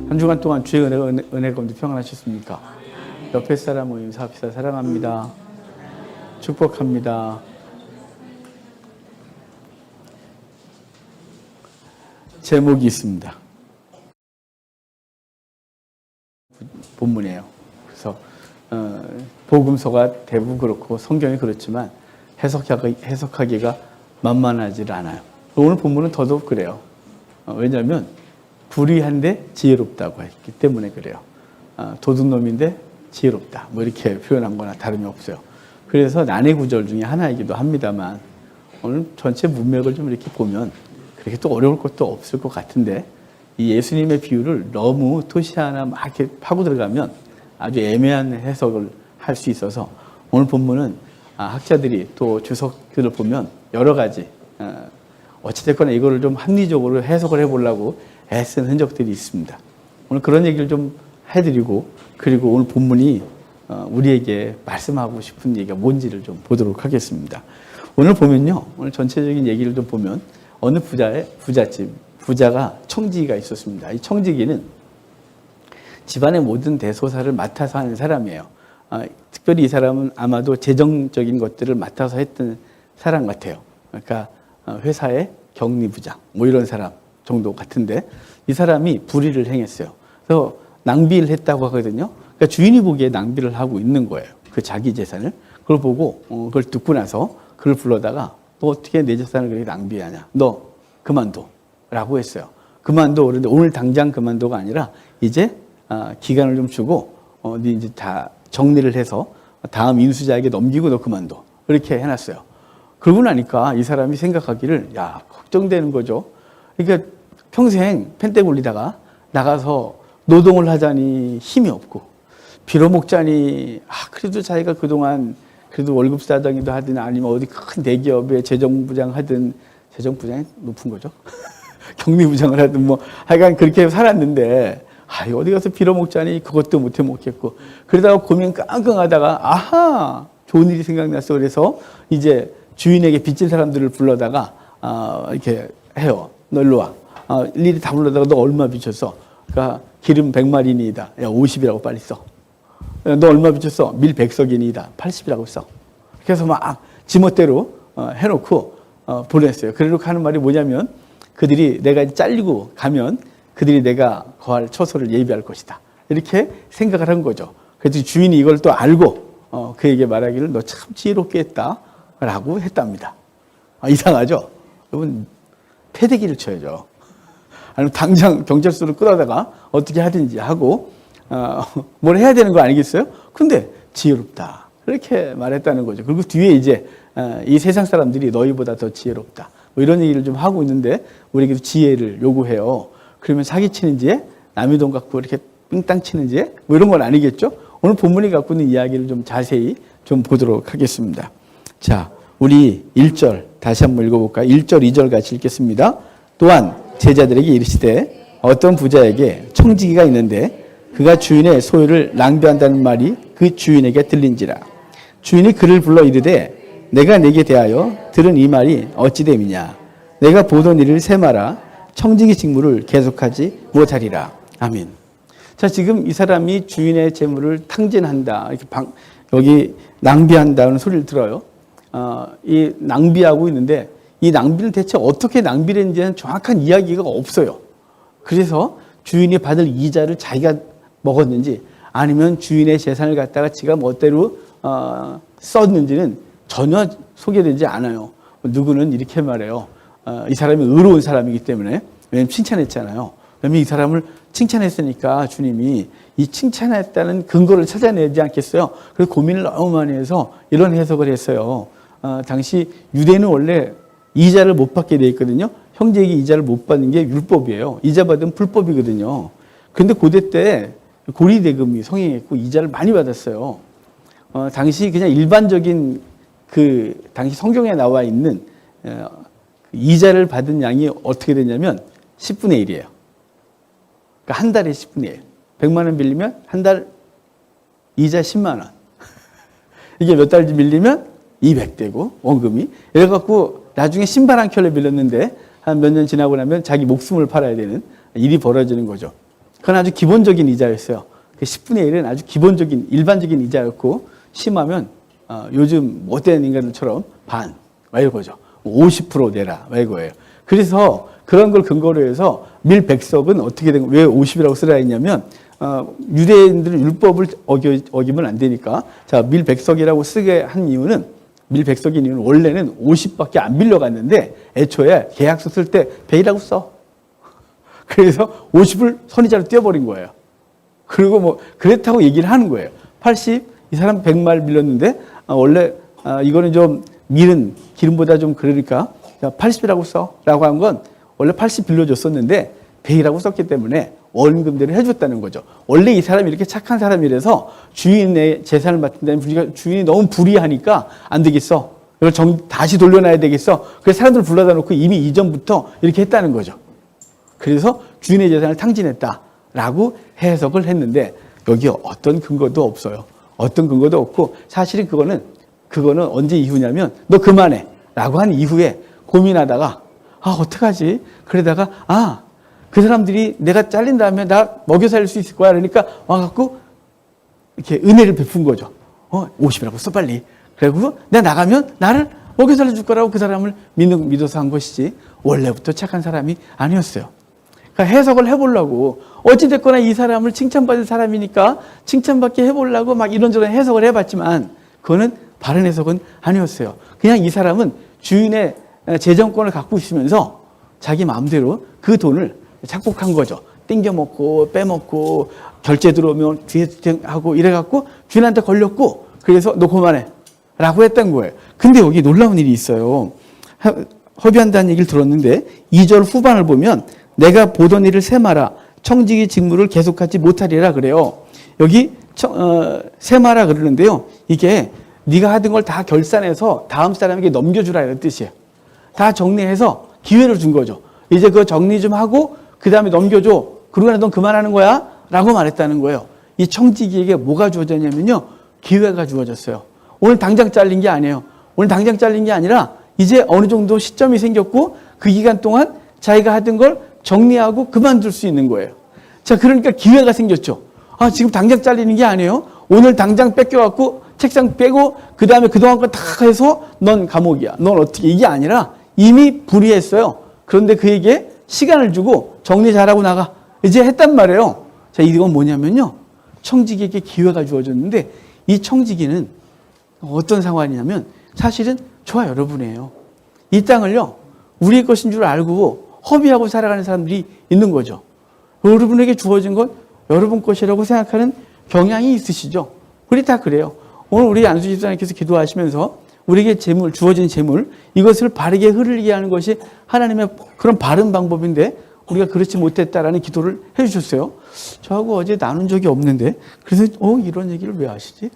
한 주간 동안 주의 은혜 가운데 평안하셨습니까? 옆에 사람 모임 사합시다. 사랑합니다. 축복합니다. 제목이 있습니다. 본문이에요. 그래서 복음서가 대부분 그렇고 성경이 그렇지만 해석하기가 만만하지 않아요. 오늘 본문은 더더욱 그래요. 왜냐하면 불의한데 지혜롭다고 했기 때문에 그래요. 도둑놈인데 지혜롭다. 뭐 이렇게 표현한 거나 다름이 없어요. 그래서 난해 구절 중에 하나이기도 합니다만 오늘 전체 문맥을 좀 이렇게 보면 그렇게 또 어려울 것도 없을 것 같은데 이 예수님의 비유를 너무 토시 하나 막 이렇게 파고 들어가면 아주 애매한 해석을 할 수 있어서 오늘 본문은 학자들이 또 주석들을 보면 여러 가지 어찌됐거나 이거를 좀 합리적으로 해석을 해보려고 애쓴 흔적들이 있습니다. 오늘 그런 얘기를 좀 해드리고 그리고 오늘 본문이 우리에게 말씀하고 싶은 얘기가 뭔지를 좀 보도록 하겠습니다. 오늘 보면요. 오늘 전체적인 얘기를 좀 보면 어느 부자가 청지기가 있었습니다. 이 청지기는 집안의 모든 대소사를 맡아서 하는 사람이에요. 특별히 이 사람은 아마도 재정적인 것들을 맡아서 했던 사람 같아요. 그러니까 회사의 격리부장 뭐 이런 사람 정도 같은데 이 사람이 불의를 행했어요. 그래서 낭비를 했다고 하거든요. 그러니까 주인이 보기에 낭비를 하고 있는 거예요. 그 자기 재산을. 그걸 보고 그걸 듣고 나서 그를 불러다가 너 어떻게 내 재산을 그렇게 낭비하냐. 너 그만둬 라고 했어요. 그만둬. 그런데 오늘 당장 그만둬가 아니라 이제 기간을 좀 주고 네 이제 다 정리를 해서 다음 인수자에게 넘기고 너 그만둬. 이렇게 해놨어요. 그러고 나니까 이 사람이 생각하기를 야 걱정되는 거죠. 그러니까 평생 펜대 굴리다가 나가서 노동을 하자니 힘이 없고 빌어먹자니 그래도 자기가 그동안 그래도 월급 사장이도 하든 아니면 어디 큰 대기업의 재정부장 하든 재정부장이 높은 거죠. 격리부장을 하든 뭐 하여간 그렇게 살았는데 어디 가서 빌어먹자니 그것도 못해 먹겠고 그러다가 고민 깡깡하다가 아하 좋은 일이 생각났어. 그래서 이제 주인에게 빚진 사람들을 불러다가 이렇게 해요. 너 일로 와. 일일이 다 불러다가 너 얼마 빚었어? 그러니까 기름 100마리니이다. 야 50이라고 빨리 써. 너 얼마 빚었어? 밀 100석이니이다. 80이라고 써. 그래서 막 지멋대로 해놓고 보냈어요. 그러고 하는 말이 뭐냐면 그들이 내가 잘리고 가면 그들이 내가 거할 처소를 예비할 것이다. 이렇게 생각을 한 거죠. 그래서 주인이 이걸 또 알고 그에게 말하기를 너 참 지혜롭게 했다. 라고 했답니다. 이상하죠? 여러분 패대기를 쳐야죠. 아니면 당장 경찰서를 끌어다가 어떻게 하든지 하고 뭘 해야 되는 거 아니겠어요? 근데 지혜롭다. 이렇게 말했다는 거죠. 그리고 뒤에 이제 이 세상 사람들이 너희보다 더 지혜롭다. 뭐 이런 얘기를 좀 하고 있는데 우리에게도 지혜를 요구해요. 그러면 사기치는지 남의 돈 갖고 이렇게 삥땅 치는지 뭐 이런 건 아니겠죠? 오늘 본문이 갖고 있는 이야기를 좀 자세히 좀 보도록 하겠습니다. 자, 우리 1절 다시 한번 읽어볼까요? 1절, 2절 같이 읽겠습니다. 또한 제자들에게 이르시되 어떤 부자에게 청지기가 있는데 그가 주인의 소유를 낭비한다는 말이 그 주인에게 들린지라. 주인이 그를 불러 이르되 내가 네게 대하여 들은 이 말이 어찌 됨이냐. 내가 보던 일을 세마라 청지기 직무를 계속하지 못하리라. 아멘. 자, 지금 이 사람이 주인의 재물을 탕진한다. 이렇게 여기 낭비한다는 소리를 들어요. 이 낭비하고 있는데 이 낭비를 대체 어떻게 낭비를 했는지는 정확한 이야기가 없어요. 그래서 주인이 받을 이자를 자기가 먹었는지 아니면 주인의 재산을 갖다가 지가 멋대로 썼는지는 전혀 소개되지 않아요. 누구는 이렇게 말해요. 이 사람이 의로운 사람이기 때문에 왜냐면 칭찬했잖아요. 왜냐면 이 사람을 칭찬했으니까 주님이 이 칭찬했다는 근거를 찾아내지 않겠어요. 그래서 고민을 너무 많이 해서 이런 해석을 했어요. 당시 유대는 원래 이자를 못 받게 돼 있거든요. 형제에게 이자를 못 받는 게 율법이에요. 이자 받으면 불법이거든요. 그런데 고대 때 고리대금이 성행했고 이자를 많이 받았어요. 당시 그냥 일반적인 당시 성경에 나와 있는 이자를 받은 양이 어떻게 되냐면 10분의 1이에요. 그러니까 한 달에 10분의 1. 100만 원 빌리면 한 달 이자 10만 원. 이게 몇 달지 밀리면 200대고 원금이. 이래갖고 나중에 신발 한 켤레 빌렸는데 한 몇 년 지나고 나면 자기 목숨을 팔아야 되는 일이 벌어지는 거죠. 그건 아주 기본적인 이자였어요. 그 10분의 1은 아주 기본적인 일반적인 이자였고 심하면 요즘 못된 인간들처럼 반, 막 이거죠. 50% 내라, 막 이거예요. 그래서 그런 걸 근거로 해서 밀백석은 어떻게 된, 왜 50이라고 쓰라 했냐면, 유대인들은 율법을 어기면 안 되니까, 자, 밀백석이라고 쓰게 한 이유는, 밀백석인 이유는 원래는 50밖에 안 빌려갔는데, 애초에 계약서 쓸 때 100이라고 써. 그래서 50을 선의자로 띄워버린 거예요. 그리고 뭐, 그렇다고 얘기를 하는 거예요. 80, 이 사람 100말 빌렸는데, 원래, 이거는 좀 밀은 기름보다 좀 그러니까, 80이라고 써. 라고 한 건, 원래 80 빌려줬었는데 100이라고 썼기 때문에 원금대로 해줬다는 거죠. 원래 이 사람이 이렇게 착한 사람이라서 주인의 재산을 맡은다면 주인이 너무 불의하니까 안 되겠어. 이걸 다시 돌려놔야 되겠어. 그래서 사람들 불러다 놓고 이미 이전부터 이렇게 했다는 거죠. 그래서 주인의 재산을 탕진했다라고 해석을 했는데 여기 어떤 근거도 없어요. 어떤 근거도 없고 사실은 그거는 언제 이후냐면 너 그만해 라고 한 이후에 고민하다가 어떡하지? 그러다가, 그 사람들이 내가 잘린 다음에 나 먹여 살릴 수 있을 거야. 그러니까 와갖고, 이렇게 은혜를 베푼 거죠. 50이라고 써, 빨리. 그리고 내가 나가면 나를 먹여 살려줄 거라고 그 사람을 믿어서 한 것이지, 원래부터 착한 사람이 아니었어요. 그러니까 해석을 해보려고, 어찌됐거나 이 사람을 칭찬받을 사람이니까 칭찬받게 해보려고 막 이런저런 해석을 해봤지만, 그거는 바른 해석은 아니었어요. 그냥 이 사람은 주인의 재정권을 갖고 있으면서 자기 마음대로 그 돈을 착복한 거죠. 땡겨 먹고 빼먹고 결제 들어오면 뒤에 하고 이래갖고 주인한테 걸렸고 그래서 너 그만해 라고 했던 거예요. 근데 여기 놀라운 일이 있어요. 허비한다는 얘기를 들었는데 2절 후반을 보면 내가 보던 일을 세마라 청지기 직무를 계속하지 못하리라 그래요. 여기 세마라 그러는데요. 이게 네가 하던 걸 다 결산해서 다음 사람에게 넘겨주라 이런 뜻이에요. 다 정리해서 기회를 준 거죠. 이제 그거 정리 좀 하고 그 다음에 넘겨줘. 그러고 넌 그만하는 거야? 라고 말했다는 거예요. 이 청지기에게 뭐가 주어졌냐면요. 기회가 주어졌어요. 오늘 당장 잘린 게 아니에요. 오늘 당장 잘린 게 아니라 이제 어느 정도 시점이 생겼고 그 기간 동안 자기가 하던 걸 정리하고 그만둘 수 있는 거예요. 자, 그러니까 기회가 생겼죠. 지금 당장 잘리는 게 아니에요. 오늘 당장 뺏겨갖고 책상 빼고 그 다음에 그동안 거 다 해서 넌 감옥이야. 넌 어떻게 이게 아니라 이미 불의했어요. 그런데 그에게 시간을 주고 정리 잘하고 나가. 이제 했단 말이에요. 자, 이건 뭐냐면요. 청지기에게 기회가 주어졌는데 이 청지기는 어떤 상황이냐면 사실은 저와 여러분이에요. 이 땅을요. 우리 것인 줄 알고 허비하고 살아가는 사람들이 있는 거죠. 여러분에게 주어진 건 여러분 것이라고 생각하는 경향이 있으시죠. 우리 다 그래요. 오늘 우리 안수 집사님께서 기도하시면서 우리에게 주어진 재물, 이것을 바르게 흐르게 하는 것이 하나님의 그런 바른 방법인데 우리가 그렇지 못했다라는 기도를 해주셨어요. 저하고 어제 나눈 적이 없는데 그래서 이런 얘기를 왜 하시지?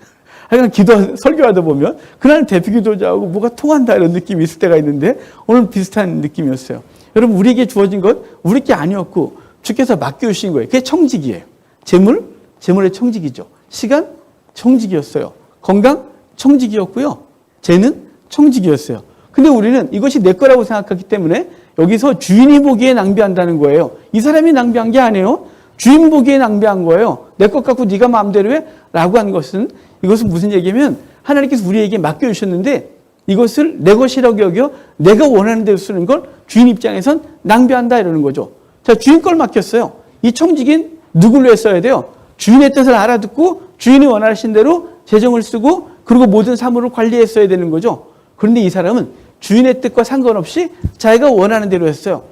하여간 설교하다 보면 그날 대표 기도자하고 뭐가 통한다 이런 느낌이 있을 때가 있는데 오늘 비슷한 느낌이었어요. 여러분 우리에게 주어진 것 우리 게 아니었고 주께서 맡겨주신 거예요. 그게 청직이에요. 재물의 청직이죠. 시간 청직이었어요. 건강 청직이었고요. 재는 청직이었어요. 근데 우리는 이것이 내 거라고 생각하기 때문에 여기서 주인이 보기에 낭비한다는 거예요. 이 사람이 낭비한 게 아니에요. 주인 보기에 낭비한 거예요. 내 것 갖고 네가 마음대로 해? 라고 하는 이것은 무슨 얘기냐면 하나님께서 우리에게 맡겨주셨는데 이것을 내 것이라고 여겨 내가 원하는 대로 쓰는 걸 주인 입장에선 낭비한다 이러는 거죠. 자, 주인 걸 맡겼어요. 이 청직인 누구를 위해 써야 돼요? 주인의 뜻을 알아듣고 주인이 원하신 대로 재정을 쓰고 그리고 모든 사물을 관리했어야 되는 거죠. 그런데 이 사람은 주인의 뜻과 상관없이 자기가 원하는 대로 했어요.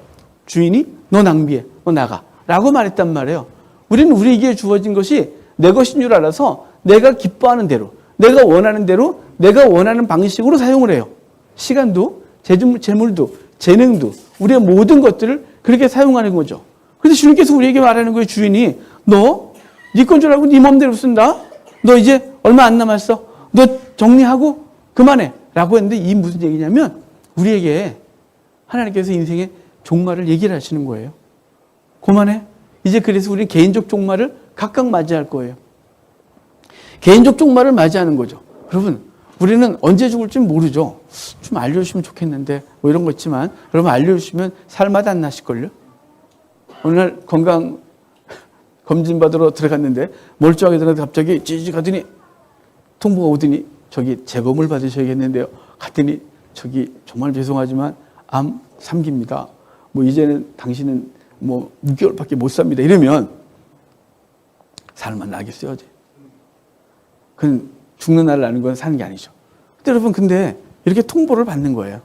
주인이 너 낭비해. 너 나가. 라고 말했단 말이에요. 우리는 우리에게 주어진 것이 내 것인 줄 알아서 내가 기뻐하는 대로, 내가 원하는 대로, 내가 원하는 방식으로 사용을 해요. 시간도, 재물도, 재능도, 우리의 모든 것들을 그렇게 사용하는 거죠. 그래서 주님께서 우리에게 말하는 거예요. 주인이 너 네 건 줄 알고 네 맘대로 쓴다. 너 이제 얼마 안 남았어. 너 정리하고 그만해. 라고 했는데 이 무슨 얘기냐면 우리에게 하나님께서 인생의 종말을 얘기를 하시는 거예요. 그만해. 이제 그래서 우리 개인적 종말을 각각 맞이할 거예요. 개인적 종말을 맞이하는 거죠. 여러분, 우리는 언제 죽을지 모르죠. 좀 알려주시면 좋겠는데 뭐 이런 거 있지만 여러분 알려주시면 살맛 안 나실걸요? 오늘 건강 검진받으러 들어갔는데 멀쩡하게 들어가서 갑자기 찌직 하더니 통보가 오더니 저기 재검을 받으셔야겠는데요. 갔더니 저기 정말 죄송하지만 암 3기입니다. 뭐 이제는 당신은 뭐 6개월밖에 못 삽니다. 이러면 살만 나겠어요. 어제. 그건 죽는 날을 아는 건 사는 게 아니죠. 근데 여러분 근데 이렇게 통보를 받는 거예요.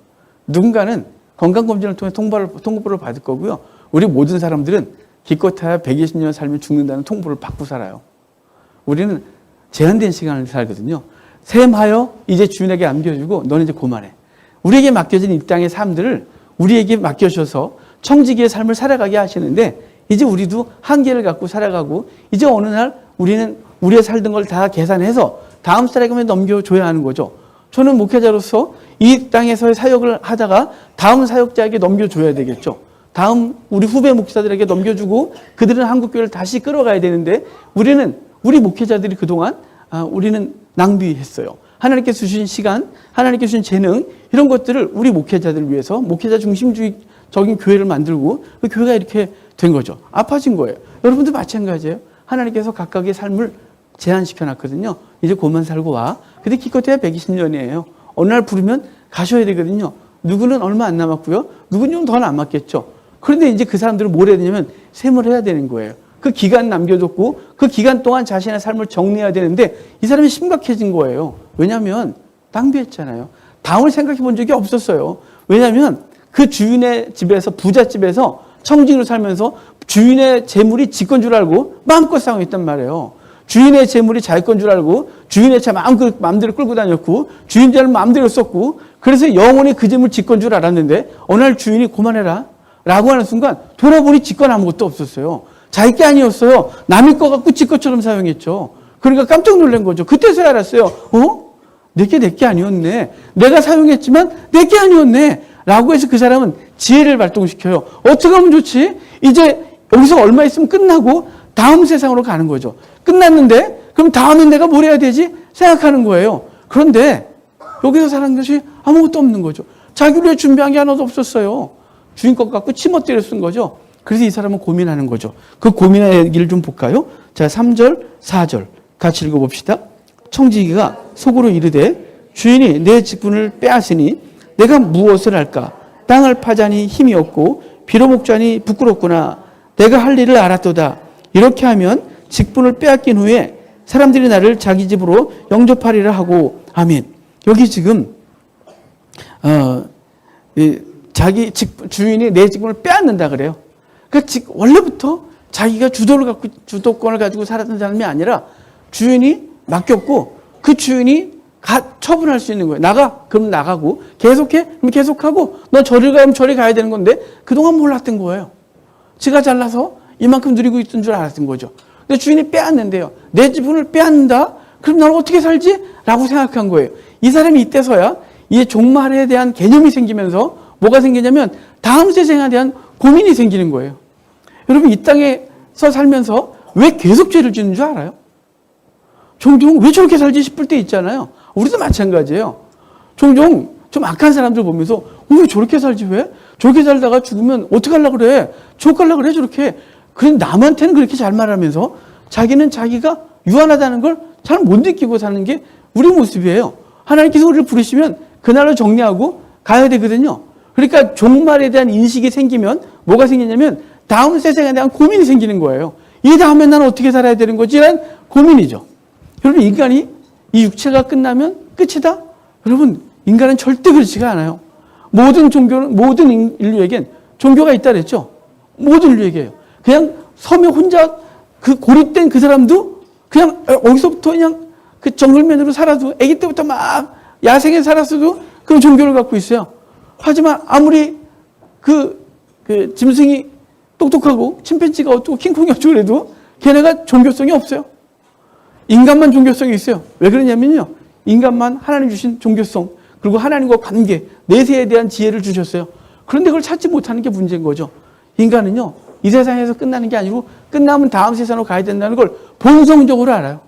누군가는 건강검진을 통해 통보를 받을 거고요. 우리 모든 사람들은 기껏해야 120년 살면 죽는다는 통보를 받고 살아요. 우리는 제한된 시간을 살거든요. 셈하여 이제 주인에게 안겨주고 너는 이제 그만해. 우리에게 맡겨진 이 땅의 삶들을 우리에게 맡겨주셔서 청지기의 삶을 살아가게 하시는데 이제 우리도 한계를 갖고 살아가고 이제 어느 날 우리는 우리의 살던 걸 다 계산해서 다음 사람에게 넘겨줘야 하는 거죠. 저는 목회자로서 이 땅에서의 사역을 하다가 다음 사역자에게 넘겨줘야 되겠죠. 다음 우리 후배 목사들에게 넘겨주고 그들은 한국교회를 다시 끌어가야 되는데 우리 목회자들이 그동안 우리는 낭비했어요. 하나님께서 주신 시간, 하나님께서 주신 재능 이런 것들을 우리 목회자들을 위해서 목회자 중심주의적인 교회를 만들고 그 교회가 이렇게 된 거죠. 아파진 거예요. 여러분도 마찬가지예요. 하나님께서 각각의 삶을 제한시켜 놨거든요. 이제 그만 살고 와. 근데 기껏해야 120년이에요. 어느 날 부르면 가셔야 되거든요. 누구는 얼마 안 남았고요. 누구는 좀 더 남았겠죠. 그런데 이제 그 사람들은 뭘 해야 되냐면 셈을 해야 되는 거예요. 그 기간 남겨뒀고 그 기간 동안 자신의 삶을 정리해야 되는데 이 사람이 심각해진 거예요. 왜냐하면 낭비했잖아요. 다음을 생각해 본 적이 없었어요. 왜냐하면 그 주인의 집에서 부잣집에서 청직으로 살면서 주인의 재물이 지 건 줄 알고 마음껏 사용했단 말이에요. 주인의 재물이 자기 건 줄 알고 주인의 차 마음대로 끌고 다녔고 주인 자를 마음대로 썼고 그래서 영원히 그 재물 지 건 줄 알았는데 어느 날 주인이 그만해라 라고 하는 순간 돌아보니 지 건 아무것도 없었어요. 자기 게 아니었어요. 남의 거 갖고 지 것처럼 사용했죠. 그러니까 깜짝 놀란 거죠. 그때서야 알았어요. 내게 아니었네. 내가 사용했지만 내게 아니었네. 라고 해서 그 사람은 지혜를 발동시켜요. 어떻게 하면 좋지? 이제 여기서 얼마 있으면 끝나고 다음 세상으로 가는 거죠. 끝났는데 그럼 다음엔 내가 뭘 해야 되지? 생각하는 거예요. 그런데 여기서 살아는 것이 아무것도 없는 거죠. 자기를 위해 준비한 게 하나도 없었어요. 주인 것 갖고 치멋대로 쓴 거죠. 그래서 이 사람은 고민하는 거죠. 그 고민의 얘기를 좀 볼까요? 자, 3절, 4절 같이 읽어봅시다. 청지기가 속으로 이르되 주인이 내 직분을 빼앗으니 내가 무엇을 할까? 땅을 파자니 힘이 없고 빌어먹자니 부끄럽구나. 내가 할 일을 알았도다. 이렇게 하면 직분을 빼앗긴 후에 사람들이 나를 자기 집으로 영접하리라 하고 아멘. 여기 지금 자기 주인이 내 직분을 빼앗는다 그래요. 그러니까 원래부터 자기가 주도권을 가지고 살았던 사람이 아니라 주인이 맡겼고 그 주인이 처분할 수 있는 거예요. 나가? 그럼 나가고 계속해? 그럼 계속하고 너 저리 가면 저리 가야 되는 건데 그동안 몰랐던 거예요. 지가 잘나서 이만큼 누리고 있던 줄 알았던 거죠. 근데 주인이 빼앗는데요. 내 지분을 빼앗는다? 그럼 나는 어떻게 살지? 라고 생각한 거예요. 이 사람이 이때서야 이 종말에 대한 개념이 생기면서 뭐가 생기냐면 다음 세상에 대한 고민이 생기는 거예요. 여러분 이 땅에서 살면서 왜 계속 죄를 짓는 줄 알아요? 종종 왜 저렇게 살지 싶을 때 있잖아요. 우리도 마찬가지예요. 종종 좀 악한 사람들 보면서 왜 저렇게 살지 왜? 저렇게 살다가 죽으면 어떡하려고 그래? 죽을려고 그래 저렇게. 그런데 남한테는 그렇게 잘 말하면서 자기는 자기가 유한하다는 걸 잘 못 느끼고 사는 게 우리 모습이에요. 하나님께서 우리를 부르시면 그날로 정리하고 가야 되거든요. 그러니까 종말에 대한 인식이 생기면 뭐가 생기냐면 다음 세상에 대한 고민이 생기는 거예요. 이 다음에 나는 어떻게 살아야 되는 거지? 라는 고민이죠. 여러분 인간이 이 육체가 끝나면 끝이다? 여러분 인간은 절대 그렇지가 않아요. 모든 인류에겐 종교가 있다 그랬죠. 모든 인류에게요. 그냥 섬에 혼자 그 고립된 그 사람도 그냥 어디서부터 그냥 그 정글맨으로 살아도 아기 때부터 막 야생에 살았어도 그런 종교를 갖고 있어요. 하지만 아무리 그 짐승이 똑똑하고 침팬지가 어떻고 킹콩이 어쩌고 그래도 걔네가 종교성이 없어요. 인간만 종교성이 있어요. 왜 그러냐면요. 인간만 하나님 주신 종교성 그리고 하나님과 관계 내세에 대한 지혜를 주셨어요. 그런데 그걸 찾지 못하는 게 문제인 거죠. 인간은요. 이 세상에서 끝나는 게 아니고 끝나면 다음 세상으로 가야 된다는 걸 본성적으로 알아요.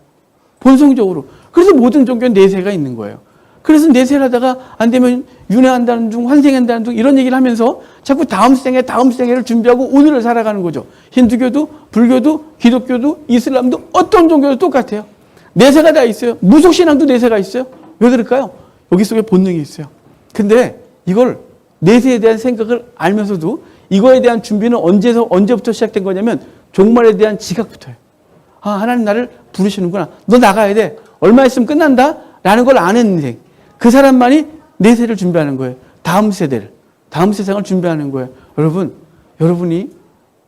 본성적으로. 그래서 모든 종교는 내세가 있는 거예요. 그래서 내세를 하다가 안 되면 윤회한다는 중, 환생한다는 중 이런 얘기를 하면서 자꾸 다음 생애를 준비하고 오늘을 살아가는 거죠. 힌두교도, 불교도, 기독교도, 이슬람도 어떤 종교도 똑같아요. 내세가 다 있어요. 무속신앙도 내세가 있어요. 왜 그럴까요? 여기 속에 본능이 있어요. 근데 이걸 내세에 대한 생각을 알면서도 이거에 대한 준비는 언제부터 시작된 거냐면 종말에 대한 지각부터예요. 아, 하나님 나를 부르시는구나. 너 나가야 돼. 얼마 있으면 끝난다. 라는 걸 아는 인생. 그 사람만이 내세를 준비하는 거예요. 다음 세대를. 다음 세상을 준비하는 거예요. 여러분이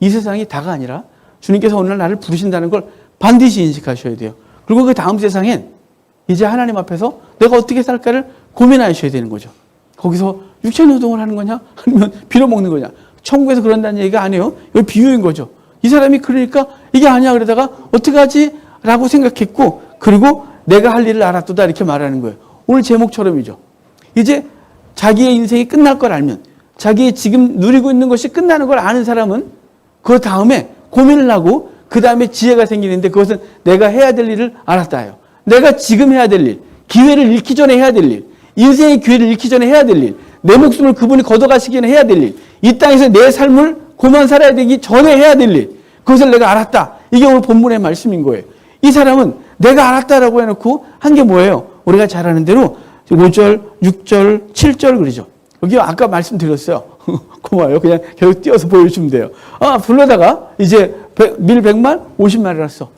이 세상이 다가 아니라 주님께서 오늘 나를 부르신다는 걸 반드시 인식하셔야 돼요. 그리고 그 다음 세상엔 이제 하나님 앞에서 내가 어떻게 살까를 고민하셔야 되는 거죠. 거기서 육체노동을 하는 거냐? 아니면 빌어먹는 거냐? 천국에서 그런다는 얘기가 아니에요. 이거 비유인 거죠. 이 사람이 그러니까 이게 아니야 그러다가 어떡하지? 라고 생각했고 그리고 내가 할 일을 알았도다 이렇게 말하는 거예요. 오늘 제목처럼이죠. 이제 자기의 인생이 끝날 걸 알면 자기의 지금 누리고 있는 것이 끝나는 걸 아는 사람은 그 다음에 고민을 하고 그 다음에 지혜가 생기는데 그것은 내가 해야 될 일을 알았다요. 내가 지금 해야 될 일, 기회를 잃기 전에 해야 될 일, 인생의 기회를 잃기 전에 해야 될 일, 내 목숨을 그분이 걷어가시기 전에 해야 될 일, 이 땅에서 내 삶을 고만 살아야 되기 전에 해야 될 일, 그것을 내가 알았다. 이게 오늘 본문의 말씀인 거예요. 이 사람은 내가 알았다라고 해놓고 한 게 뭐예요? 우리가 잘 아는 대로 5절, 6절, 7절 그러죠. 여기 아까 말씀드렸어요. 고마워요. 그냥 계속 띄어서 보여주시면 돼요. 불러다가 이제 밀 100만, 50마리라 써.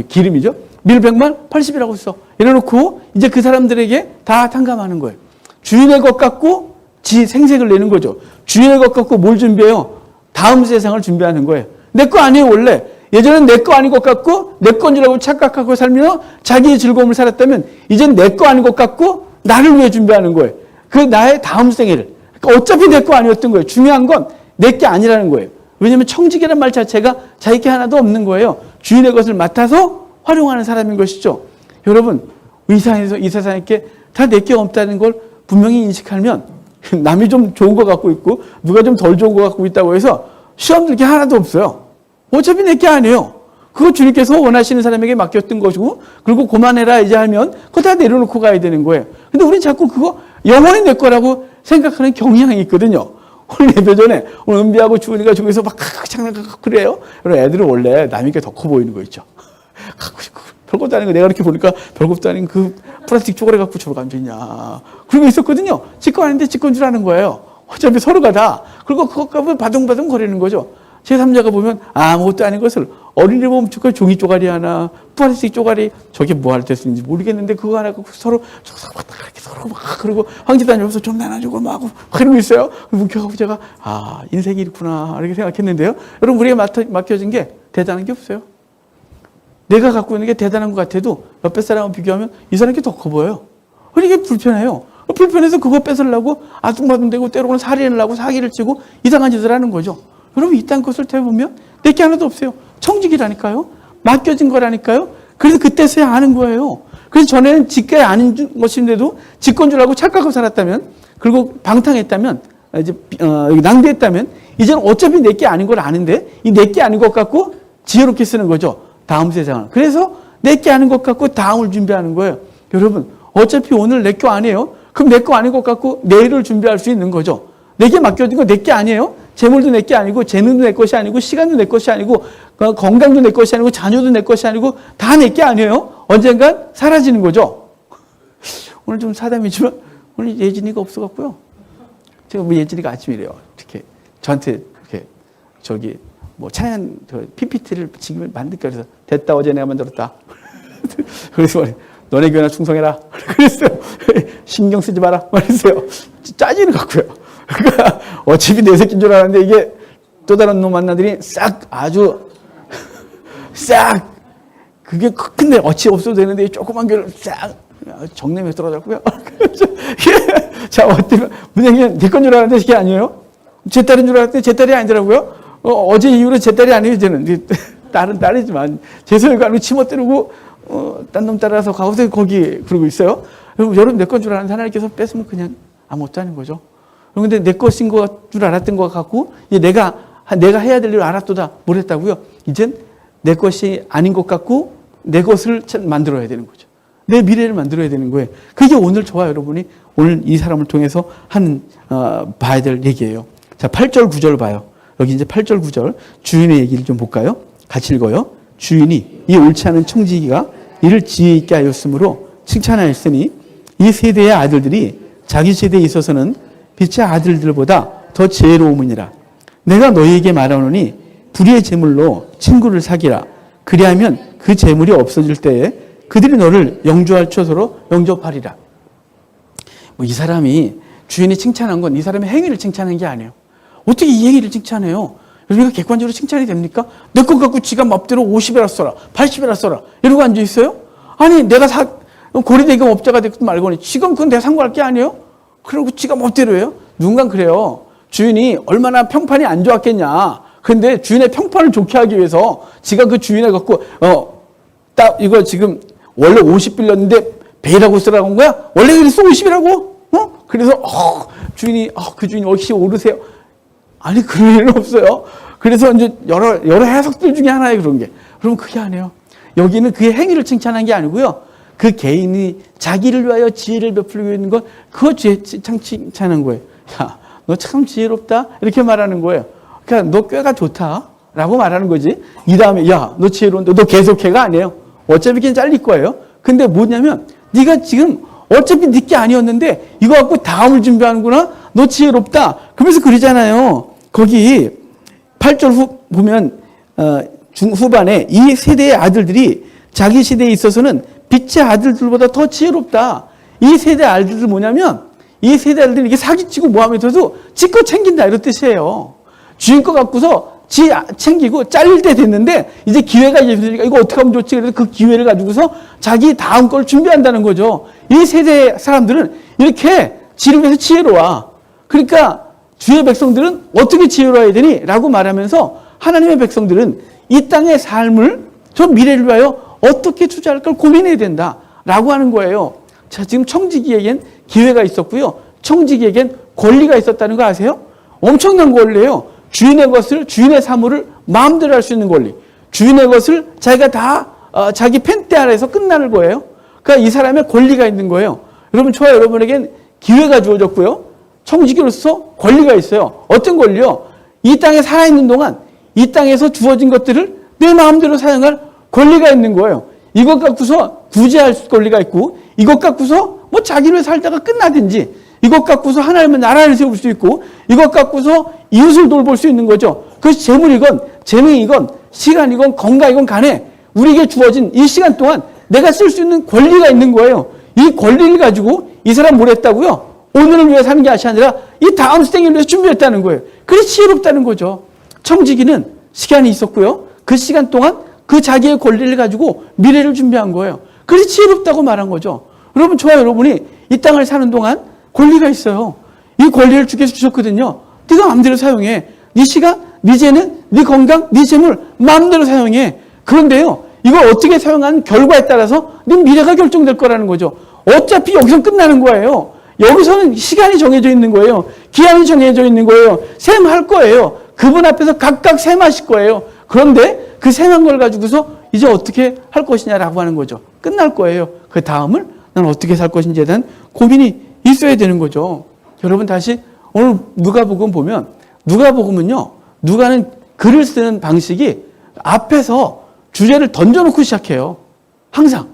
기름이죠. 밀 100만, 80이라고 써. 이래놓고 이제 그 사람들에게 다 탕감하는 거예요. 주인의 것 갖고 지 생색을 내는 거죠. 주인의 것 갖고 뭘 준비해요? 다음 세상을 준비하는 거예요. 내 거 아니에요, 원래. 예전엔 내 거 아닌 것 같고 내 건 줄 알고 착각하고 살며 자기의 즐거움을 살았다면 이젠 내 거 아닌 것 같고 나를 위해 준비하는 거예요. 그 나의 다음 생애를. 그러니까 어차피 내 거 아니었던 거예요. 중요한 건 내 게 아니라는 거예요. 왜냐하면 청직이라는 말 자체가 자기 게 하나도 없는 거예요. 주인의 것을 맡아서 활용하는 사람인 것이죠. 여러분, 이 세상에 다 내 게 없다는 걸 분명히 인식하면 남이 좀 좋은 거 갖고 있고 누가 좀 덜 좋은 거 갖고 있다고 해서 시험 들 게 하나도 없어요. 어차피 내 게 아니에요. 그거 주님께서 원하시는 사람에게 맡겼던 것이고 그리고 그만해라 이제 하면 그거 다 내려놓고 가야 되는 거예요. 근데 우린 자꾸 그거 영원히 내 거라고 생각하는 경향이 있거든요. 오늘 예배 전에 오늘 은비하고 주은이가 저기서 막 장난하고 그래요. 여러분 애들은 원래 남이 게 더 커 보이는 거 있죠. 갖고 싶고 별것도 아닌 거 내가 이렇게 보니까 별것도 아닌 그 플라스틱 쪼가리 갖고 저러고 앉아있냐. 그런 거 있었거든요. 지건 아닌데 지건 줄 아는 거예요. 어차피 서로가 다. 그리고 그것 가면 바둥바둥 거리는 거죠. 제3자가 보면 아무것도 아닌 것을 어린이 보면 종이 쪼가리 하나, 플라스틱 쪼가리 저게 뭐 할 때 쓰는지 모르겠는데 그거 하나 갖고 서로 이렇게 서로 막 그리고 황제 다니면서 좀 나눠주고 막 그러고 있어요. 묵혀가고 제가 인생이 이렇구나 이렇게 생각했는데요. 여러분 우리가 맡겨진 게 대단한 게 없어요. 내가 갖고 있는 게 대단한 것 같아도 옆에 사람하고 비교하면 이 사람이 더 커 보여요. 그러니까 불편해요. 불편해서 그거 뺏으려고 아둥바둥대고 때로는 살인을 하고 사기를 치고 이상한 짓을 하는 거죠. 여러분 이 땅 것을 되보면 내게 하나도 없어요. 청직이라니까요. 맡겨진 거라니까요. 그래서 그때서야 아는 거예요. 그래서 전에는 지가 아닌 것인데도 지건 줄 알고 착각하고 살았다면 그리고 방탕했다면 이제 낭비했다면 이제는 어차피 내게 아닌 걸 아는데 이 내게 아닌 것 같고 지혜롭게 쓰는 거죠. 다음 세상을. 그래서 내게 아닌 것 같고 다음을 준비하는 거예요. 여러분 어차피 오늘 내 거 아니에요. 그럼 내 거 아닌 것 같고 내일을 준비할 수 있는 거죠. 내게 맡겨진 거 내 게 아니에요. 재물도 내 게 아니고 재능도 내 것이 아니고 시간도 내 것이 아니고 건강도 내 것이 아니고 자녀도 내 것이 아니고 다 내 게 아니에요. 언젠간 사라지는 거죠. 오늘 좀 사담이지만 오늘 예진이가 없어갖고요. 제가 뭐 예진이가 아침이래요. 이렇게 저한테 이렇게 뭐 찬양 PPT를 지금 만들까 그래서 됐다 어제 내가 만들었다. 그래서 너네 교회나 충성해라. 그랬어요. 신경 쓰지 마라. 말했어요. 짜지는 것 같고요. 그러니까 어차피 내 새끼인 줄 알았는데 이게 또 다른 놈 만나더니 아주 싹 그게 큰데 어찌 없어도 되는데 조그만 교회를 싹 정내에 떨어졌고요. 자 어때요? 문장님 내 건 줄 알았는데 그게 아니에요. 제 딸인 줄 알았는데 제 딸이 아니더라고요. 어제 이후로 제 딸이 아니에요. 저는 딸은 딸이지만 제 소유가 아니고 치모 때리고 딴 놈 따라서 가고서 거기 그러고 있어요. 여러분 내 건 줄 알았는데 하나님께서 뺏으면 그냥 아무것도 아닌 거죠. 그런데 내 것인 것 줄 알았던 것 같고 이제 내가 해야 될 일을 알았도다 뭘 했다고요? 이젠 내 것이 아닌 것 같고 내 것을 만들어야 되는 거죠. 내 미래를 만들어야 되는 거예요. 그게 오늘 저와 여러분이 오늘 이 사람을 통해서 하는 봐야 될 얘기예요. 자, 8절 9절 봐요. 여기 이제 8절 9절 주인의 얘기를 좀 볼까요? 같이 읽어요. 주인이 이 옳지 않은 청지기가 이를 지혜 있게 하였으므로 칭찬하였으니 이 세대의 아들들이 자기 세대에 있어서는 빛의 아들들보다 더 지혜로움이니라. 내가 너희에게 말하노니 불의의 제물로 친구를 사귀라. 그리하면 그 제물이 없어질 때에 그들이 너를 영주할 처소로 영접하리라. 이 사람이 주인이 칭찬한 건 이 사람의 행위를 칭찬한 게 아니에요. 어떻게 이 행위를 칭찬해요? 여러분, 객관적으로 칭찬이 됩니까? 내 것 갖고 지가 맘대로 50이라 써라, 80이라 써라 이러고 앉아있어요? 아니, 내가 고리대금 업자가 됐든 말거니 지금 그건 내가 상관할 게 아니에요? 그러고 지가 멋대로 해요? 누군가 그래요. 주인이 얼마나 평판이 안 좋았겠냐. 근데 주인의 평판을 좋게 하기 위해서 지가 그 주인을 갖고 딱 이거 지금 원래 50 빌렸는데 100이라고 쓰라고 한 거야? 원래 그랬어 50이라고? 그래서 주인이 그 주인 역시 오르세요. 아니, 그럴 일은 없어요. 그래서 이제 여러 해석들 중에 하나예요, 그런 게. 그러면 그게 아니에요. 여기는 그의 행위를 칭찬한 게 아니고요. 그 개인이 자기를 위하여 지혜를 베풀고 있는 것, 그거 칭찬한 거예요. 야, 너 참 지혜롭다? 이렇게 말하는 거예요. 그러니까 너 꾀가 좋다? 라고 말하는 거지. 이 다음에, 야, 너 지혜로운데 너 계속해가 아니에요. 어차피 걔는 잘릴 거예요. 근데 뭐냐면, 네가 지금 어차피 네 게 아니었는데 이거 갖고 다음을 준비하는구나? 너 지혜롭다. 그러면서 그러잖아요. 거기 8절 보면 후반에 이 세대의 아들들이 자기 시대에 있어서는 빛의 아들들보다 더 지혜롭다. 이 세대 아들들 뭐냐면 이 세대 아들들이 이렇게 사기치고 뭐하면서도 지 거 챙긴다 이런 뜻이에요. 주인 거 갖고서 지 챙기고 잘릴 때 됐는데 이제 기회가 있으니까 이거 어떻게 하면 좋지? 그래서 그 기회를 가지고서 자기 다음 걸 준비한다는 거죠. 이 세대 사람들은 이렇게 지를 위해서 지혜로워. 그러니까 주의 백성들은 어떻게 지혜로워야 되니? 라고 말하면서 하나님의 백성들은 이 땅의 삶을 저 미래를 위하여 어떻게 투자할 걸 고민해야 된다. 라고 하는 거예요. 자, 지금 청지기에겐 기회가 있었고요. 청지기에겐 권리가 있었다는 거 아세요? 엄청난 권리예요. 주인의 것을, 주인의 사물을 마음대로 할 수 있는 권리. 주인의 것을 자기가 다 자기 펜대 아래에서 끝나는 거예요. 그러니까 이 사람의 권리가 있는 거예요. 여러분, 저와 여러분에겐 기회가 주어졌고요. 청지기로서 권리가 있어요. 어떤 권리요? 이 땅에 살아있는 동안 이 땅에서 주어진 것들을 내 마음대로 사용할 권리가 있는 거예요. 이것 갖고서 구제할 권리가 있고, 이것 갖고서 뭐 자기를 살다가 끝나든지, 이것 갖고서 하나님의 나라를 세울 수 있고, 이것 갖고서 이웃을 돌볼 수 있는 거죠. 그것이 재물이건 재능이건 시간이건 건강이건 간에 우리에게 주어진 이 시간 동안 내가 쓸 수 있는 권리가 있는 거예요. 이 권리를 가지고 이 사람 뭘 했다고요? 오늘을 위해 사는 게 아니라 이 다음 생을 위해서 준비했다는 거예요. 그래서 지혜롭다는 거죠. 청지기는 시간이 있었고요. 그 시간 동안 그 자기의 권리를 가지고 미래를 준비한 거예요. 그래서 지혜롭다고 말한 거죠. 여러분, 저와 여러분이 이 땅을 사는 동안 권리가 있어요. 이 권리를 주께서 주셨거든요. 네가 마음대로 사용해. 네 시간, 네 재능, 네 건강, 네 재물 마음대로 사용해. 그런데요, 이걸 어떻게 사용하는 결과에 따라서 네 미래가 결정될 거라는 거죠. 어차피 여기서 끝나는 거예요. 여기서는 시간이 정해져 있는 거예요. 기한이 정해져 있는 거예요. 셈할 거예요. 그분 앞에서 각각 셈하실 거예요. 그런데 그 셈한 걸 가지고서 이제 어떻게 할 것이냐라고 하는 거죠. 끝날 거예요. 그 다음을 난 어떻게 살 것인지에 대한 고민이 있어야 되는 거죠. 여러분, 다시 오늘 누가복음 보면, 누가복음은요, 누가는 글을 쓰는 방식이 앞에서 주제를 던져놓고 시작해요. 항상.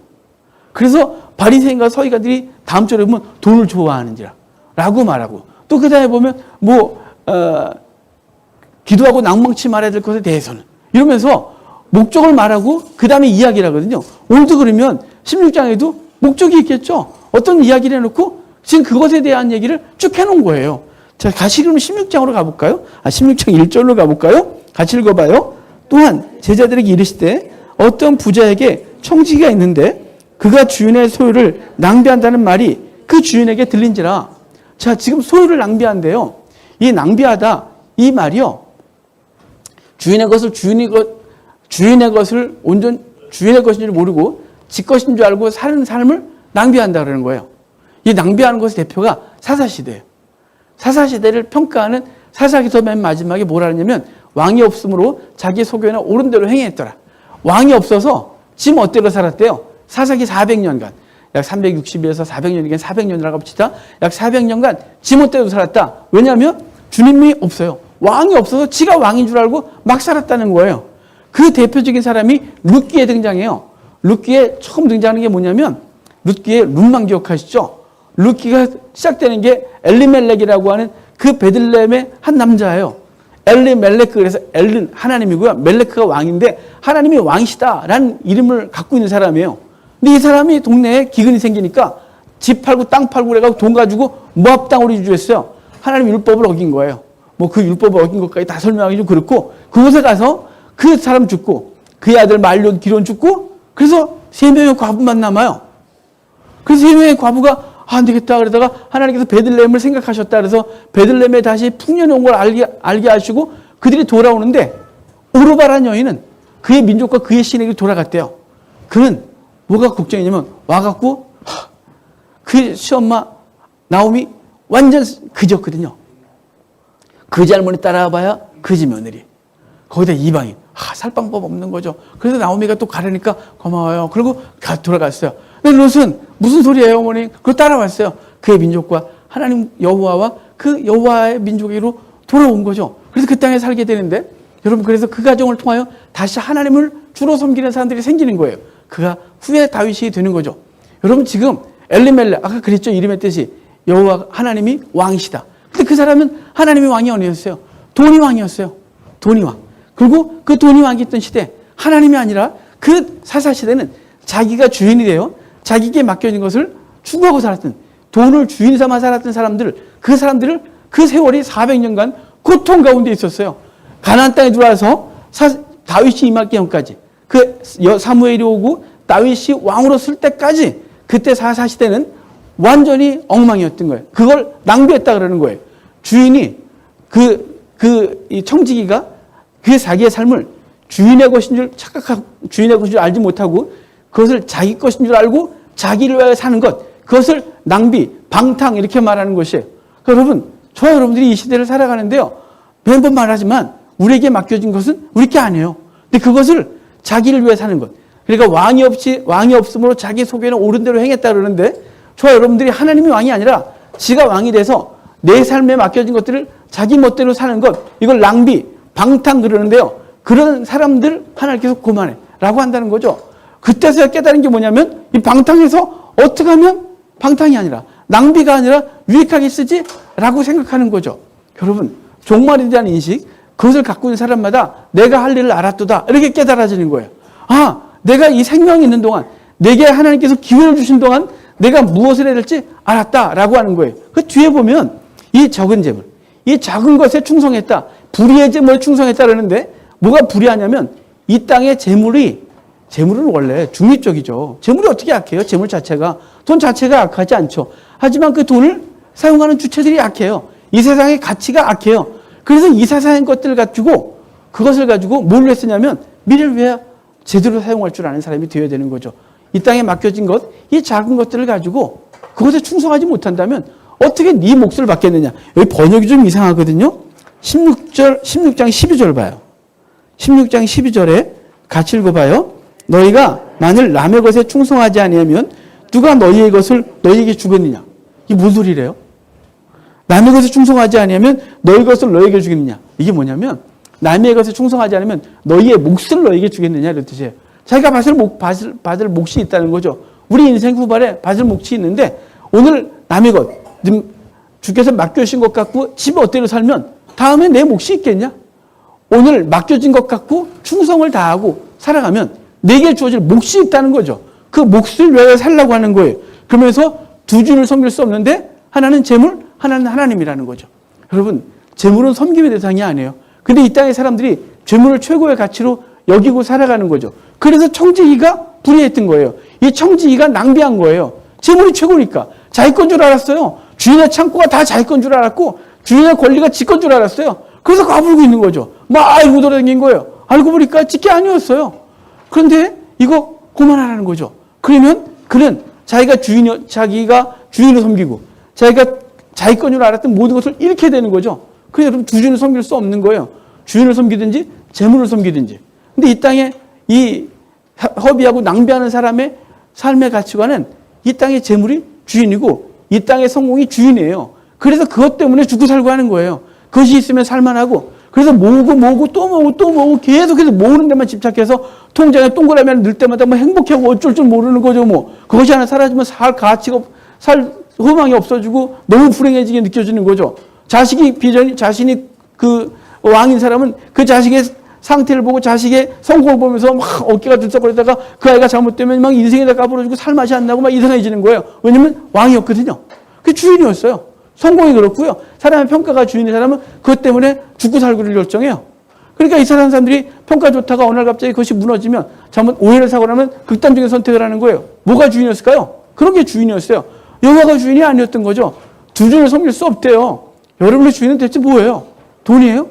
그래서 바리새인과 서기관들이 다음 절에 보면 돈을 좋아하는지라 라고 말하고, 또 그 다음에 보면 기도하고 낭망치 말해야 될 것에 대해서는 이러면서 목적을 말하고 그 다음에 이야기를 하거든요. 오늘도 그러면 16장에도 목적이 있겠죠. 어떤 이야기를 해놓고 지금 그것에 대한 얘기를 쭉 해놓은 거예요. 자, 같이 그럼 16장으로 가볼까요? 16장 1절로 가볼까요? 같이 읽어봐요. 또한 제자들에게 이르시되 어떤 부자에게 청지기가 있는데 그가 주인의 소유를 낭비한다는 말이 그 주인에게 들린지라. 자, 지금 소유를 낭비한대요. 이 낭비하다, 이 말이요, 주인의 것을 온전 주인의 것인 줄 모르고 지 것인 줄 알고 사는 삶을 낭비한다 그러는 거예요. 이 낭비하는 것의 대표가 사사시대예요. 사사시대를 평가하는 사사기서 맨 마지막에 뭐라 하냐면, 왕이 없으므로 자기 소견에 옳은 대로 행했더라. 왕이 없어서 지금 어때로 살았대요? 사사기 400년간. 약 360에서 400년이긴 400년이라고 합시다. 약 400년간 지멋대로 살았다. 왜냐하면 주님이 없어요. 왕이 없어서 지가 왕인 줄 알고 막 살았다는 거예요. 그 대표적인 사람이 룻기에 등장해요. 룻기에 처음 등장하는 게 뭐냐면 룻기의 룻만 기억하시죠? 룻기가 시작되는 게 엘리멜렉이라고 하는 그 베들레헴의 한 남자예요. 엘리멜렉, 그래서 엘은 하나님이고요. 멜렉크가 왕인데 하나님이 왕이시다라는 이름을 갖고 있는 사람이에요. 근데 이 사람이 동네에 기근이 생기니까 집 팔고 땅 팔고 그래가지고 돈 가지고 모압 땅으로 이주했어요. 하나님 율법을 어긴 거예요. 뭐 그 율법을 어긴 것까지 다 설명하기 좀 그렇고, 그곳에 가서 그 사람 죽고 그의 아들 말론 기론 죽고, 그래서 3명의 과부만 남아요. 그래서 3명의 과부가 안 되겠다 그러다가 하나님께서 베들레헴을 생각하셨다 그래서 베들레헴에 다시 풍년이 온 걸 알게 하시고 그들이 돌아오는데, 오르바란 여인은 그의 민족과 그의 신에게 돌아갔대요. 그는 뭐가 걱정이냐면 와갖고 그 시엄마 나오미 완전 그지였거든요. 그지 할머니 따라와봐야 그지 며느리. 거기다 이방인. 살 방법 없는 거죠. 그래서 나오미가 또 가려니까 고마워요. 그리고 돌아갔어요. 근데 롯은 무슨 소리예요, 어머니? 그걸 따라왔어요. 그의 민족과 하나님 여호와와 그 여호와의 민족으로 돌아온 거죠. 그래서 그 땅에 살게 되는데, 여러분, 그래서 그 가정을 통하여 다시 하나님을 주로 섬기는 사람들이 생기는 거예요. 그가 후에 다윗이 되는 거죠. 여러분, 지금 엘리멜렉, 아까 그랬죠. 이름의 뜻이 여호와 하나님이 왕이시다. 근데 그 사람은 하나님의 왕이 아니었어요. 돈이 왕이었어요. 돈이 왕. 그리고 그 돈이 왕이 있던 시대, 하나님이 아니라 그 사사시대는 자기가 주인이 돼요. 자기에게 맡겨진 것을 추구하고 살았던, 돈을 주인 삼아 살았던 사람들, 그 사람들을 그 세월이 400년간 고통 가운데 있었어요. 가나안 땅에 들어와서 다윗이 임하기 전까지, 그 사무엘이 오고 다윗이 왕으로 쓸 때까지, 그때 사사시대는 완전히 엉망이었던 거예요. 그걸 낭비했다 그러는 거예요. 주인이 이 청지기가 그 자기의 삶을 주인의 것인 줄 착각하고, 주인의 것인 줄 알지 못하고 그것을 자기 것인 줄 알고 자기를 위하여 사는 것, 그것을 낭비, 방탕 이렇게 말하는 것이에요. 그러니까 여러분, 저와 여러분들이 이 시대를 살아가는데요, 매번 말하지만 우리에게 맡겨진 것은 우리 게 아니에요. 근데 그것을 자기를 위해 사는 것. 그러니까 왕이 없음으로 자기 속에는 옳은 대로 행했다 그러는데, 저와 여러분들이 하나님이 왕이 아니라 지가 왕이 돼서 내 삶에 맡겨진 것들을 자기 멋대로 사는 것, 이걸 낭비, 방탕 그러는데요. 그런 사람들 하나님께서 고만해 라고 한다는 거죠. 그때서야 깨달은 게 뭐냐면, 이 방탕에서 어떻게 하면 방탕이 아니라, 낭비가 아니라 유익하게 쓰지 라고 생각하는 거죠. 여러분, 종말에 대한 인식, 그것을 갖고 있는 사람마다 내가 할 일을 알았도다 이렇게 깨달아지는 거예요. 내가 이 생명이 있는 동안, 내게 하나님께서 기회를 주신 동안 내가 무엇을 해야 될지 알았다라고 하는 거예요. 그 뒤에 보면 이 적은 재물, 이 작은 것에 충성했다, 불의의 재물에 충성했다 그러는데, 뭐가 불의하냐면 이 땅의 재물은 원래 중립적이죠. 재물이 어떻게 약해요? 재물 자체가, 돈 자체가 약하지 않죠. 하지만 그 돈을 사용하는 주체들이 약해요. 이 세상의 가치가 약해요. 그래서 이 세상의 것들을 가지고, 그것을 가지고 뭘 했으냐면 미래를 위해 제대로 사용할 줄 아는 사람이 되어야 되는 거죠. 이 땅에 맡겨진 것, 이 작은 것들을 가지고 그것에 충성하지 못한다면 어떻게 네 몫을 받겠느냐. 여기 번역이 좀 이상하거든요. 16장 12절 봐요. 16장 12절에 같이 읽어봐요. 너희가 만일 남의 것에 충성하지 아니하면 누가 너희의 것을 너희에게 주겠느냐. 이게 무슨 소리래요? 남의 것에 충성하지 아니하면 너희 것을 너희에게 주겠느냐. 이게 뭐냐면, 남의 것에 충성하지 않으면 너희의 몫을 너희에게 주겠느냐 이런 뜻이에요. 자기가 받을 몫이 있다는 거죠. 우리 인생 후반에 받을 몫이 있는데, 오늘 남의 것, 주께서 맡겨주신 것 갖고 집 어때로 살면 다음에 내 몫이 있겠냐? 오늘 맡겨진 것 갖고 충성을 다하고 살아가면 내게 주어질 몫이 있다는 거죠. 그 몫을 위하여 살라고 하는 거예요. 그러면서 두 주를 섬길 수 없는데, 하나는 재물, 하나는 하나님이라는 거죠. 여러분, 재물은 섬김의 대상이 아니에요. 근데 이 땅의 사람들이 재물을 최고의 가치로 여기고 살아가는 거죠. 그래서 청지기가 불의했던 거예요. 이 청지기가 낭비한 거예요. 재물이 최고니까. 자기 건 줄 알았어요. 주인의 창고가 다 자기 건 줄 알았고, 주인의 권리가 지 건 줄 알았어요. 그래서 까불고 있는 거죠. 막 알고 돌아다닌 거예요. 알고 보니까 지 게 아니었어요. 그런데 이거 고만하라는 거죠. 그러면 그는 자기가 주인을 섬기고, 자기가 자기 건 줄 알았던 모든 것을 잃게 되는 거죠. 그래서 여러분, 두 주인을 섬길 수 없는 거예요. 주인을 섬기든지 재물을 섬기든지. 근데 이 땅에 이 허비하고 낭비하는 사람의 삶의 가치관은 이 땅의 재물이 주인이고 이 땅의 성공이 주인이에요. 그래서 그것 때문에 죽고 살고 하는 거예요. 그것이 있으면 살만하고 그래서 모으고 또 모으고 계속해서 모으는 데만 집착해서 통장에 동그라미 하나 넣을 때마다 뭐 행복하고 어쩔 줄 모르는 거죠. 뭐 그것이 하나 사라지면 살 가치가 살 소망이 없어지고 너무 불행해지게 느껴지는 거죠. 자신이 그 왕인 사람은 그 자식의 상태를 보고 자식의 성공을 보면서 막 어깨가 들썩거리다가 그 아이가 잘못되면 막 인생에다 까불어주고 살 맛이 안 나고 막 이상해지는 거예요. 왜냐면 왕이었거든요. 그 주인이었어요. 성공이 그렇고요. 사람의 평가가 주인인 사람은 그것 때문에 죽고 살고를 결정해요. 그러니까 이 사람들이 평가 좋다가 어느 날 갑자기 그것이 무너지면 잘못 오해를 사고 나면 극단적인 선택을 하는 거예요. 뭐가 주인이었을까요? 그런 게 주인이었어요. 여호와가 주인이 아니었던 거죠. 두 주를 섬길 수 없대요. 여러분의 주인은 대체 뭐예요? 돈이에요?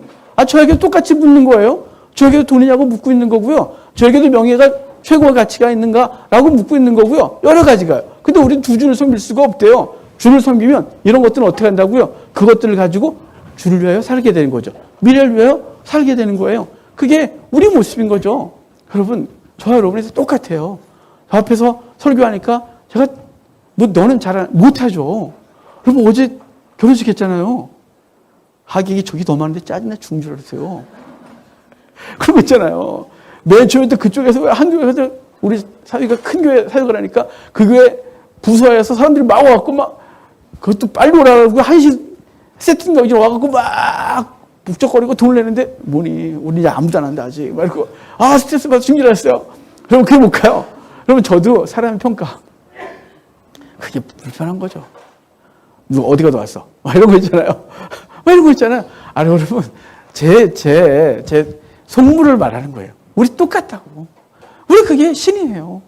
저에게 똑같이 묻는 거예요. 저에게도 돈이냐고 묻고 있는 거고요. 저에게도 명예가 최고의 가치가 있는가라고 묻고 있는 거고요. 여러 가지가요. 근데 우리는 두 주를 섬길 수가 없대요. 주를 섬기면 이런 것들은 어떻게 한다고요? 그것들을 가지고 주를 위하여 살게 되는 거죠. 미래를 위하여 살게 되는 거예요. 그게 우리 모습인 거죠. 여러분, 저와 여러분이 똑같아요. 저 앞에서 설교하니까 제가 너는 못하죠. 여러분 어제 결혼식 했잖아요. 하객이 저기 더 많은데 짜증나 죽는 줄 알았어요. 그런 거 있잖아요. 맨 처음에 또 그쪽에서 한 교회에서 우리 사위가 큰 교회 사역을 하니까 그 교회 부서에서 사람들이 막 와갖고 막 그것도 빨리 오라고 1시 세팅가 이제 와갖고 막 북적거리고 돈을 내는데 뭐니 우리 이제 아무도 안 한다 아직 말고 스트레스 받아 죽는 줄 알았어요. 그러면 그게 못 가요. 그러면 저도 사람의 평가 그게 불편한 거죠. 누가 어디 가도 왔어. 막 이런 거 있잖아요. 막 이런 거 있잖아요. 여러분 제 속물을 말하는 거예요. 우리 똑같다고. 우리 그게 신이에요.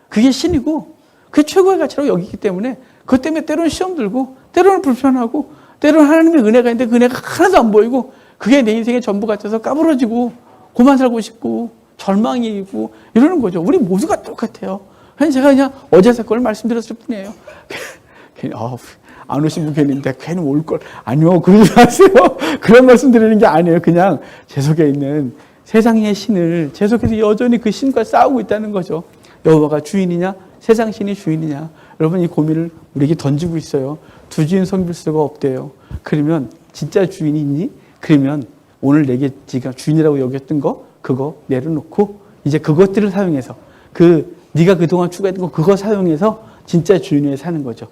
그게 신이고 그게 최고의 가치라고 여기기 때문에 그것 때문에 때로는 시험 들고 때로는 불편하고 때로는 하나님의 은혜가 있는데 그 은혜가 하나도 안 보이고 그게 내 인생의 전부 같아서 까부러지고 고만 살고 싶고 절망이 있고 이러는 거죠. 우리 모두가 똑같아요. 제가 그냥 어제 사건을 말씀드렸을 뿐이에요. 괜히 안 오신 분 괜히인데 괜히 올 걸. 아니요. 그러지 마세요. 그런 말씀 드리는 게 아니에요. 그냥 제 속에 있는 세상의 신을 제 속에서 여전히 그 신과 싸우고 있다는 거죠. 여호와가 주인이냐 세상 신이 주인이냐. 여러분 이 고민을 우리에게 던지고 있어요. 두 주인 섬길 수가 없대요. 그러면 진짜 주인이 있니? 그러면 오늘 내게 네가 주인이라고 여겼던 거 그거 내려놓고 이제 그것들을 사용해서 네가 그동안 추구했던 거 그거 사용해서 진짜 주인 위에 사는 거죠.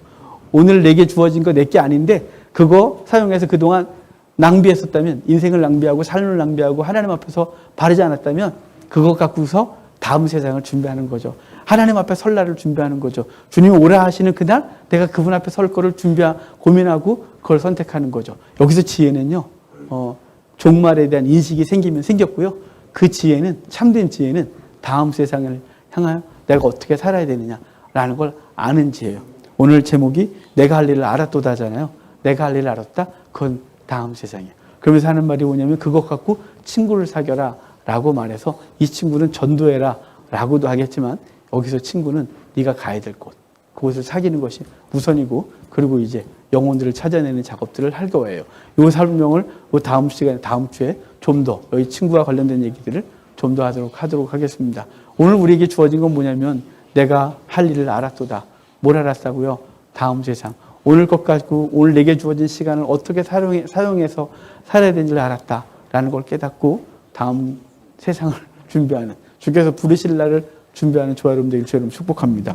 오늘 내게 주어진 거 내게 아닌데 그거 사용해서 그동안 낭비했었다면 인생을 낭비하고 삶을 낭비하고 하나님 앞에서 바르지 않았다면 그거 갖고서 다음 세상을 준비하는 거죠. 하나님 앞에 설 날을 준비하는 거죠. 주님이 오라 하시는 그날 내가 그분 앞에 설 거를 고민하고 그걸 선택하는 거죠. 여기서 지혜는요. 종말에 대한 인식이 생기면 생겼고요. 그 지혜는 참된 지혜는 다음 세상을 향하여 내가 어떻게 살아야 되느냐라는 걸 아는 지혜예요. 오늘 제목이 내가 할 일을 알았도다잖아요. 내가 할 일을 알았다. 그건 다음 세상이에요. 그러면서 하는 말이 뭐냐면 그것 갖고 친구를 사겨라 라고 말해서 이 친구는 전도해라 라고도 하겠지만 여기서 친구는 네가 가야 될 곳, 그곳을 사귀는 것이 우선이고 그리고 이제 영혼들을 찾아내는 작업들을 할 거예요. 이 설명을 다음 시간에 다음 주에 좀 더 여기 친구와 관련된 얘기들을 좀 더 하도록 하겠습니다. 오늘 우리에게 주어진 건 뭐냐면 내가 할 일을 알았도다. 뭘 알았다고요? 다음 세상. 오늘 것 가지고 오늘 내게 주어진 시간을 어떻게 사용해서 살아야 되는지를 알았다라는 걸 깨닫고 다음 세상을 준비하는 주께서 부르실 날을 준비하는 저와 여러분 되길 주여 축복합니다.